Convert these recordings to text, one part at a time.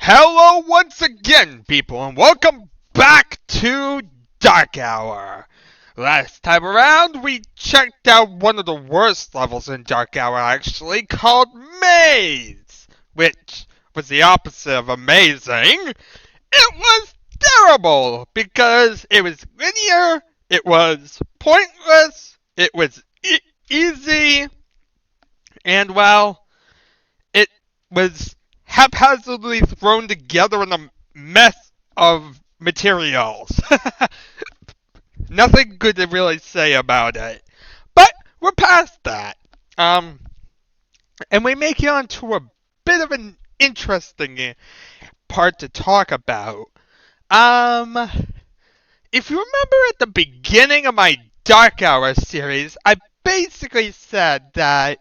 Hello once again, people, and welcome back to Dark Hour. Last time around, we checked out one of the worst levels in Dark Hour, actually, called Maze, which was the opposite of amazing. It was terrible, because it was linear, it was pointless, it was easy, and, well, it was haphazardly thrown together in a mess of materials. Nothing good to really say about it. But we're past that. And we make it on to a bit of an interesting part to talk about. If you remember at the beginning of my Dark Hour series, I basically said that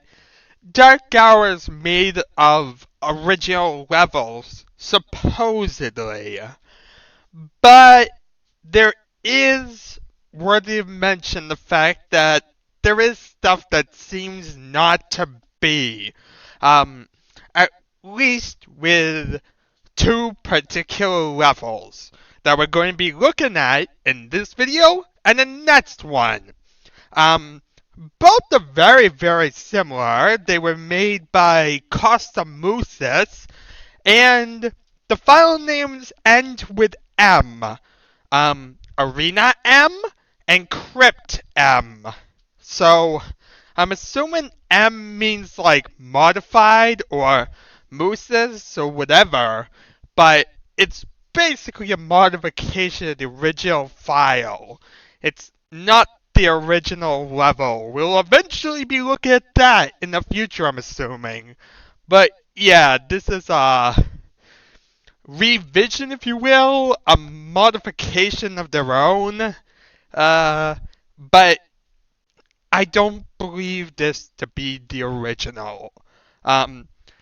Dark Hour is made of original levels, supposedly. But there is worthy of mention the fact that there is stuff that seems not to be. At least with two particular levels that we're going to be looking at in this video and the next one. Both are very, very similar. They were made by mooks, and the file names end with M. Arena M and Crypt M. So, I'm assuming M means like modified or mooses or whatever, but it's basically a modification of the original file. It's not the original level. We'll eventually be looking at that in the future, I'm assuming. But yeah, this is a revision, if you will, a modification of their own. But I don't believe this to be the original.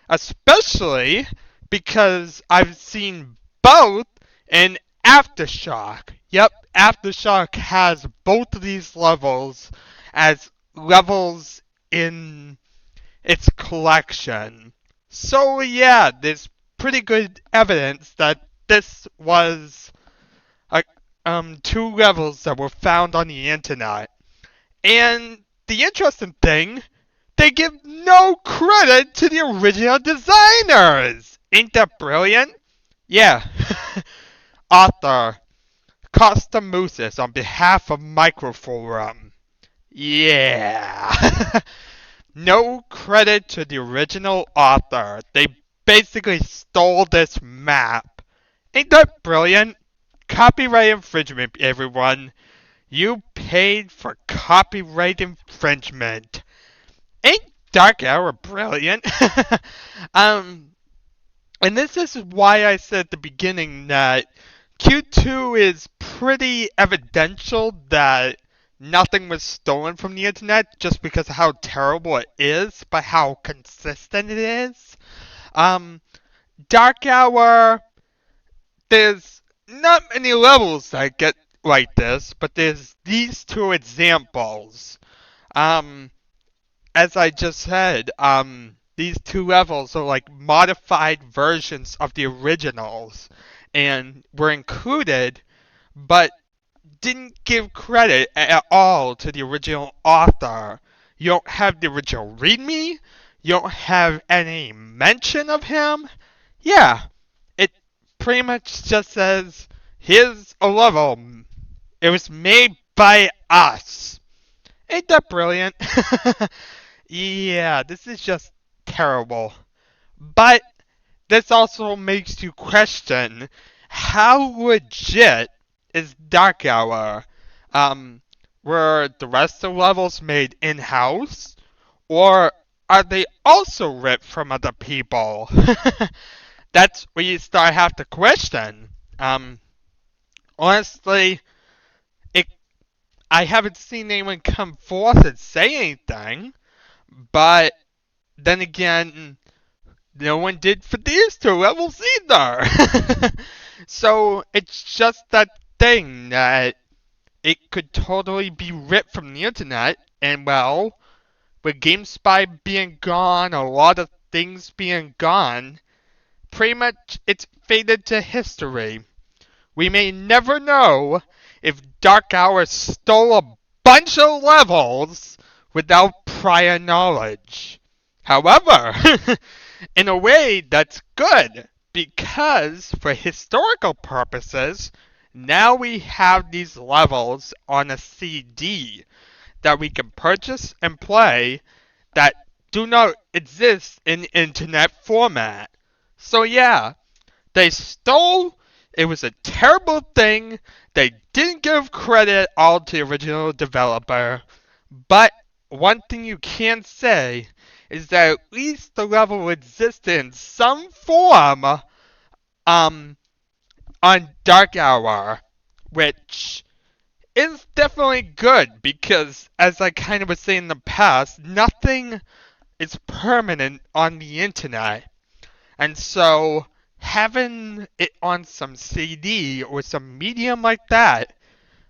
Especially because I've seen both in Aftershock. Yep, Aftershock has both of these levels as levels in its collection. So yeah, there's pretty good evidence that this was two levels that were found on the internet. And the interesting thing, they give no credit to the original designers. Ain't that brilliant? Yeah. Author Costa Mooses on behalf of Microforum. Yeah. No credit to the original author. They basically stole this map. Ain't that brilliant? Copyright infringement, everyone. You paid for copyright infringement. Ain't Dark Hour brilliant? And this is why I said at the beginning that Q2 is pretty evidential that nothing was stolen from the internet just because of how terrible it is, but how consistent it is. Dark Hour, there's not many levels that get like this, but there's these two examples. As I just said, these two levels are like modified versions of the originals and were included, but didn't give credit at all to the original author. You don't have the original README, you don't have any mention of him. Yeah, it pretty much just says, here's a level. It was made by us. Ain't that brilliant? Yeah, this is just terrible. But this also makes you question, how legit is Dark Hour? Were the rest of the levels made in-house? Or are they also ripped from other people? That's where you start have to question. Honestly, I haven't seen anyone come forth and say anything, but then again, no one did for these two levels either. So it's just that thing that it could totally be ripped from the internet, and well, with GameSpy being gone, a lot of things being gone, pretty much it's faded to history. We may never know if Dark Hour stole a bunch of levels without prior knowledge. However, in a way that's good, because for historical purposes, now we have these levels on a CD that we can purchase and play that do not exist in internet format. So yeah, they stole. It was a terrible thing. They didn't give credit at all to the original developer. But one thing you can say is that at least the level existed in some form on Dark Hour, which is definitely good because, as I kind of was saying in the past, nothing is permanent on the internet. And so having it on some CD or some medium like that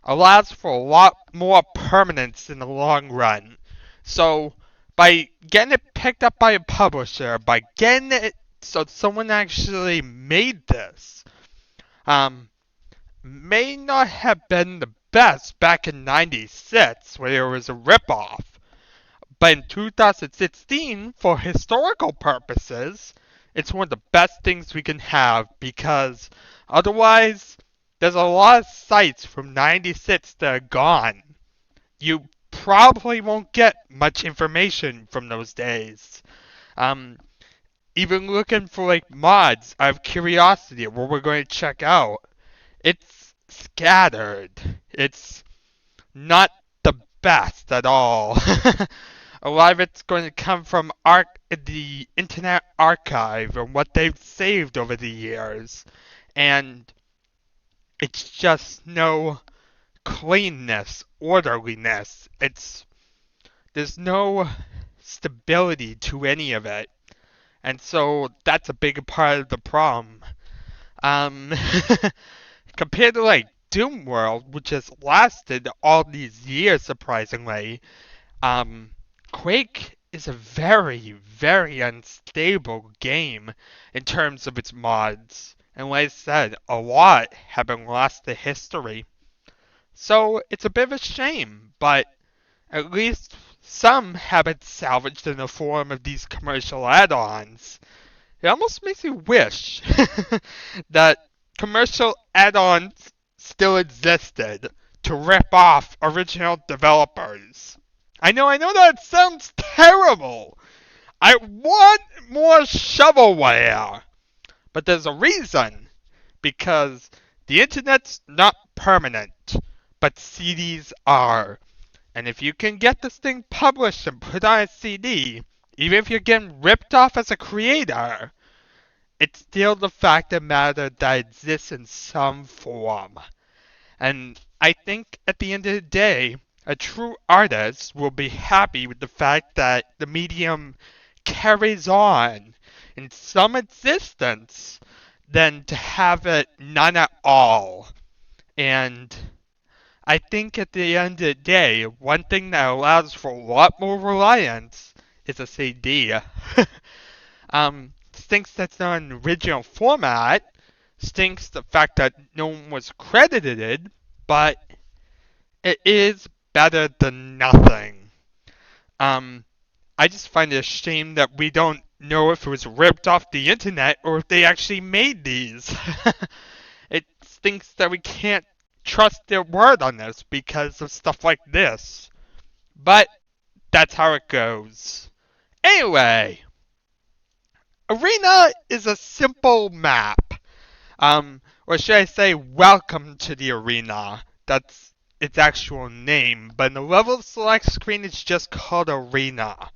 allows for a lot more permanence in the long run. So by getting it picked up by a publisher, by getting it so someone actually made this, may not have been the best back in '96 where it was a ripoff. But in 2016, for historical purposes, it's one of the best things we can have because otherwise, there's a lot of sites from '96 that are gone. You probably won't get much information from those days. Um, Even looking for like mods out of curiosity, what we're going to check out, it's scattered. It's not the best at all. A lot of it's going to come from the Internet Archive and what they've saved over the years. And it's just no cleanness, orderliness. There's no stability to any of it. And so that's a big part of the problem. Um, Compared to like Doom World, which has lasted all these years surprisingly, Quake is a very, very unstable game in terms of its mods. And like I said, a lot have been lost to history. So it's a bit of a shame, but at least some have been salvaged in the form of these commercial add-ons. It almost makes you wish that commercial add-ons still existed to rip off original developers. I know that sounds terrible. I want more shovelware. But there's a reason. Because the internet's not permanent, but CDs are. And if you can get this thing published and put on a CD, even if you're getting ripped off as a creator, it's still the fact of the matter that exists in some form. And I think at the end of the day, a true artist will be happy with the fact that the medium carries on in some existence than to have it none at all. And I think at the end of the day, one thing that allows for a lot more reliance is a CD. Stinks that's not an original format. Stinks the fact that no one was credited, but it is better than nothing. I just find it a shame that we don't know if it was ripped off the internet or if they actually made these. It stinks that we can't trust their word on this because of stuff like this. But that's how it goes. Anyway, Arena is a simple map. Or should I say, welcome to the arena. That's its actual name, but in the level select screen, it's just called Arena.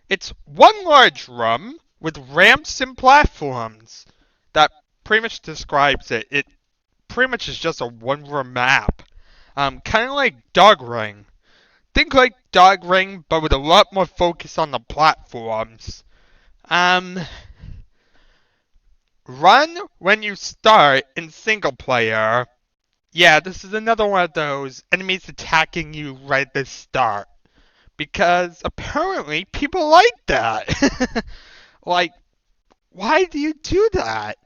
It's one large room with ramps and platforms. That pretty much describes it. It pretty much is just a one-room map. Kind of like Dogring. Think like Dogring, but with a lot more focus on the platforms. Run when you start in single player. Yeah, this is another one of those enemies attacking you right at the start. Because apparently people like that. Like, Why do you do that?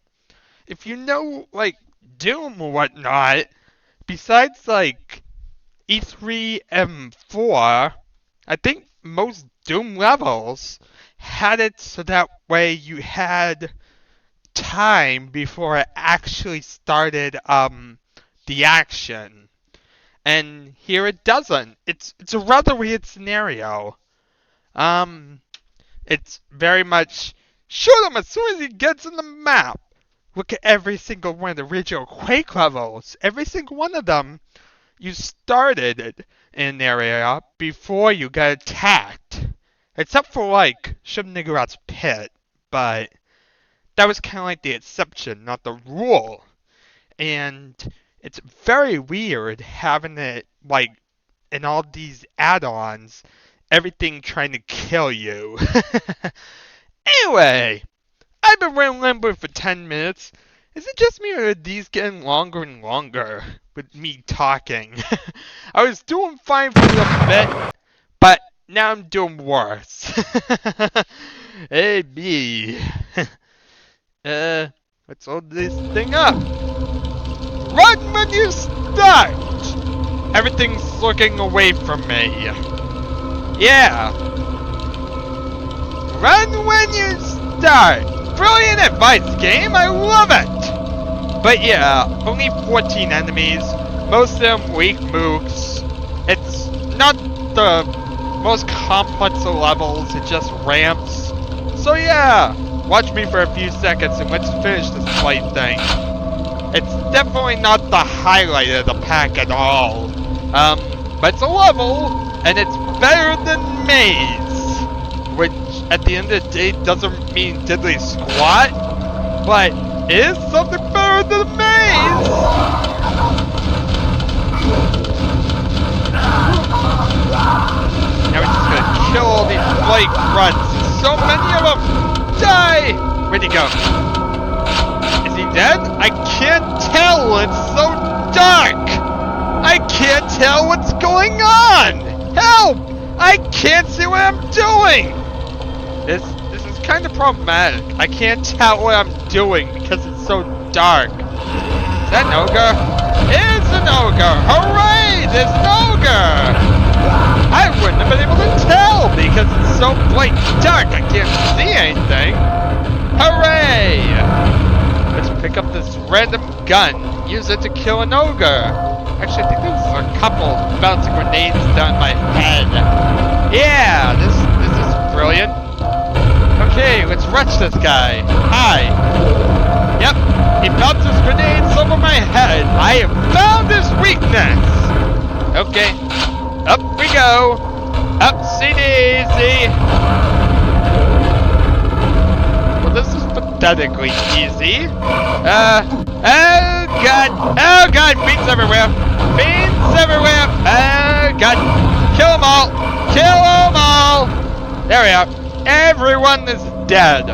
If you know, like, Doom or whatnot, besides, like, E3 and 4, I think most Doom levels had it so that way you had time before it actually started, the action. And here it doesn't. It's a rather weird scenario. Um, it's very much shoot him as soon as he gets in the map. Look at every single one of the original Quake levels. Every single one of them, you started in an area before you got attacked. Except for, like, Shub-Niggurath's Pit. But that was kind of like the exception, not the rule. And it's very weird having it, like, in all these add-ons, everything trying to kill you. Anyway, I've been running Limbo for 10 minutes. Is it just me or are these getting longer and longer with me talking? I was doing fine for a little bit, but now I'm doing worse. Hey, me. Let's hold this thing up. Run when you start! Everything's looking away from me. Yeah. Run when you start. Brilliant advice, game. I love it. But yeah, only 14 enemies. Most of them weak mooks. It's not the most complex of levels. It just ramps. So yeah, watch me for a few seconds and let's finish this flight thing. It's definitely not the highlight of the pack at all. But it's a level, and it's better than Maze. Which, at the end of the day, doesn't mean diddly squat, but is something better than Maze! Now we're just gonna kill all these flake grunts. There's so many of them! Die! Where'd he go? Is he dead? I can't tell! It's so dark! I can't tell what's going on! Help! I can't see what I'm doing! This is kind of problematic. I can't tell what I'm doing because it's so dark. Is that an ogre? It's an ogre! Hooray! There's an ogre! I wouldn't have been able to tell because it's so bright dark I can't see anything. Hooray! Let's pick up this random gun. Use it to kill an ogre. Actually, I think there's a couple bouncing grenades down my head. Yeah, this is brilliant. Okay, let's rush this guy. Hi. Yep, he bounces grenades over my head. I have found his weakness. Okay, up we go. Upsy daisy. Well, this is pathetically easy. Oh god, beans everywhere. Beans everywhere. Oh god, kill them all. Kill them all. There we are. Everyone is dead.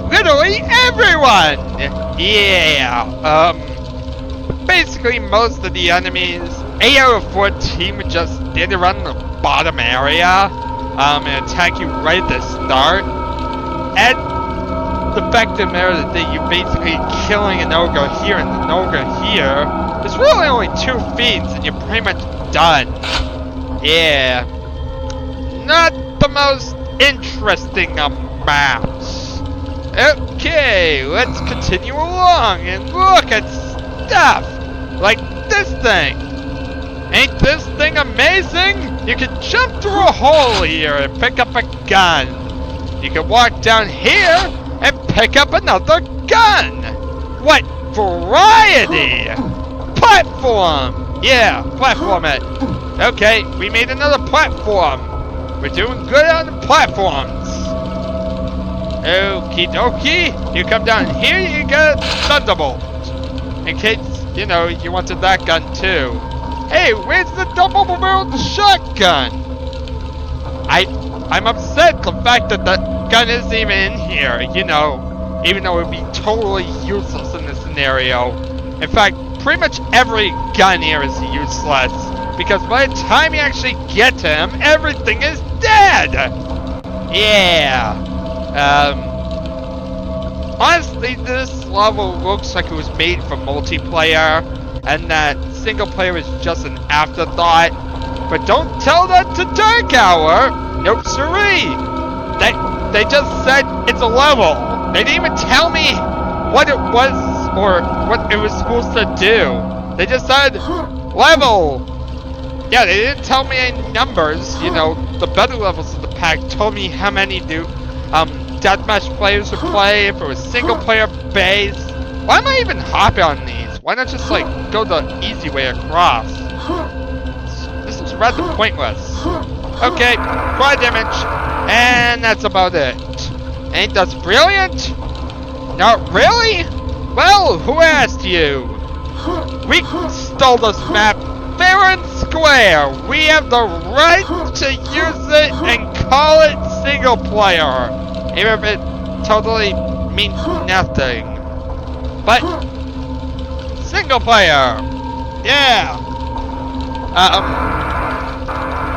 Literally everyone. Yeah. Basically most of the enemies, 8 out of 14 would just stand around the bottom area, and attack you right at the start. And the fact of the matter is that you're basically killing an ogre here and an ogre here. There's really only 2 feats and you're pretty much done. Yeah. Not the most interesting maps. Okay, let's continue along and look at stuff like this thing. Ain't this thing amazing? You can jump through a hole here and pick up a gun. You can walk down here and pick up another gun. What variety! Platform! Yeah, platform it. Okay, we made another platform. We're doing good on the platforms. Okie dokie. You come down here, you get a thunderbolt. In case, you know, you wanted that gun too. Hey, where's the double-barreled shotgun? I'm upset the fact that the gun isn't even in here, you know, even though it would be totally useless in this scenario. In fact, pretty much every gun here is useless, because by the time you actually get to him, everything is dead! Yeah. Honestly, this level looks like it was made for multiplayer, and that single player is just an afterthought. But don't tell that to Dark Hour! Nope, siree! They just said it's a level! They didn't even tell me what it was or what it was supposed to do. They just said, level! Yeah, they didn't tell me any numbers. You know, the better levels of the pack told me how many deathmatch players would play, if it was single player based. Why am I even hopping on these? Why not just like go the easy way across? This is rather pointless. Okay, 5 damage, and that's about it. Ain't that brilliant? Not really? Well, who asked you? We stole this map fair and square. We have the right to use it and call it single player, even if it totally means nothing. But single player, yeah.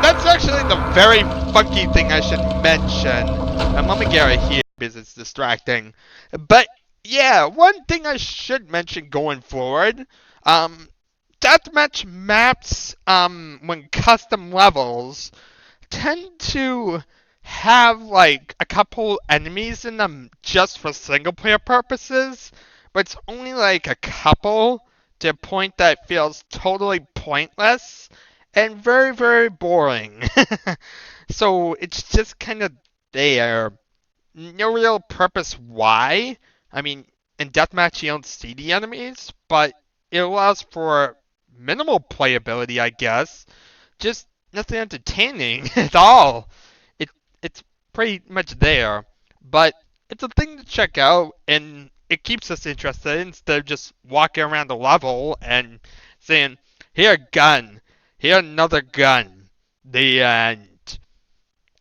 That's actually the very funky thing I should mention. And let me get it here because it's distracting. But yeah, one thing I should mention going forward. Deathmatch maps, when custom levels, tend to have like a couple enemies in them just for single player purposes, but it's only like a couple to a point that feels totally pointless and very, very boring. So it's just kind of there. No real purpose why. I mean, in Deathmatch you don't see the enemies, but it allows for minimal playability, I guess. Just nothing entertaining at all. It's pretty much there, but it's a thing to check out, and it keeps us interested instead of just walking around the level and saying, "Here a gun, here another gun." The end.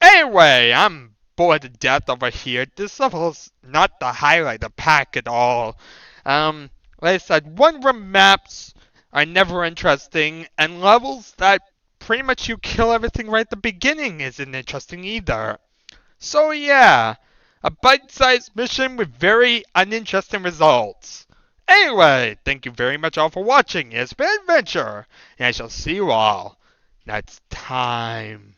Anyway, I'm bored to death over here. This level's not the highlight of the pack at all. Like I said, one-room maps are never interesting, and levels that pretty much you kill everything right at the beginning isn't interesting either. So yeah, a bite-sized mission with very uninteresting results. Anyway, thank you very much all for watching. It's been an adventure, and I shall see you all next time.